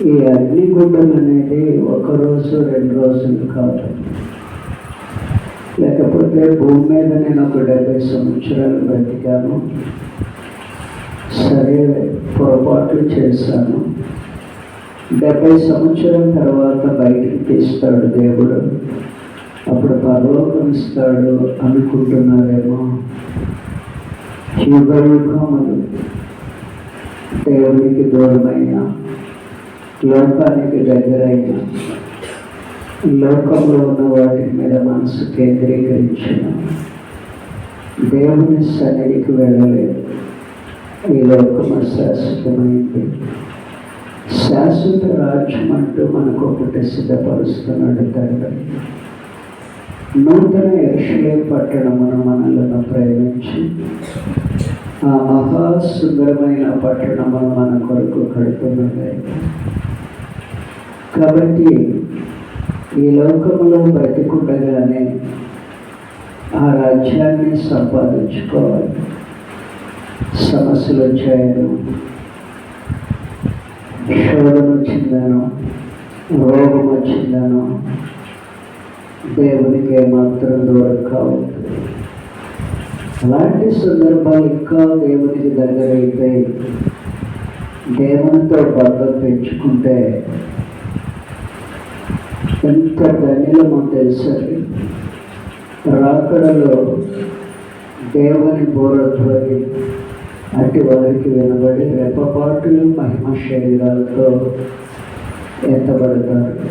ఈ అగ్నిగుండం అనేది ఒకరోజు 2 రోజులు కాదు. లేకపోతే భూమి మీద నేను ఒక 70 సంవత్సరాలు బ్రతికాను, సరే పొరపాట్లు చేశాను, 70 సంవత్సరం తర్వాత బయటికి తీస్తాడు దేవుడు, అప్పుడు పరలోకం ఇస్తాడు అనుకుంటున్నారేమో. యుగయుగములు దేవునికి దూరమైన, లోకానికి దగ్గరైన, లోకంలో ఉన్న వాటి మీద మనసు కేంద్రీకరించిన, దేవుని సన్నిధికి వెళ్ళలేదు. ఈ లోకము శాశ్వతమైంది. శాశ్వత రాజ్యం అంటూ మనకు ఒకటి సిద్ధపరుస్తున్నాడు తండ్రి. నూతన యెరూషలేము పట్టణమును మనలను ప్రేమించి ఆ మహాసుందరమైన పట్టణమును మన కొరకు కడుతున్నది. కాబట్టి ఈ లోకములో బ్రతికుండగానే ఆ రాజ్యాన్ని సంపాదించుకోవాలి. సమస్యలు వచ్చాయను, శోధన వచ్చిందనో, రోగం వచ్చిందనో దేవునికి ఏమాత్రం దూరం కావద్దు. అలాంటి సందర్భాలు ఇంకా దేవునికి దగ్గరైతే, దేవునితో బంధం పెంచుకుంటే ఎంత ధన్యులమో తెలుసండి. రాకడలో దేవుని బోరధ్వని అట్టి వారికి వినబడి రెప్పపాటులు మహిమ శరీరాలతో ఎత్తబడతారు.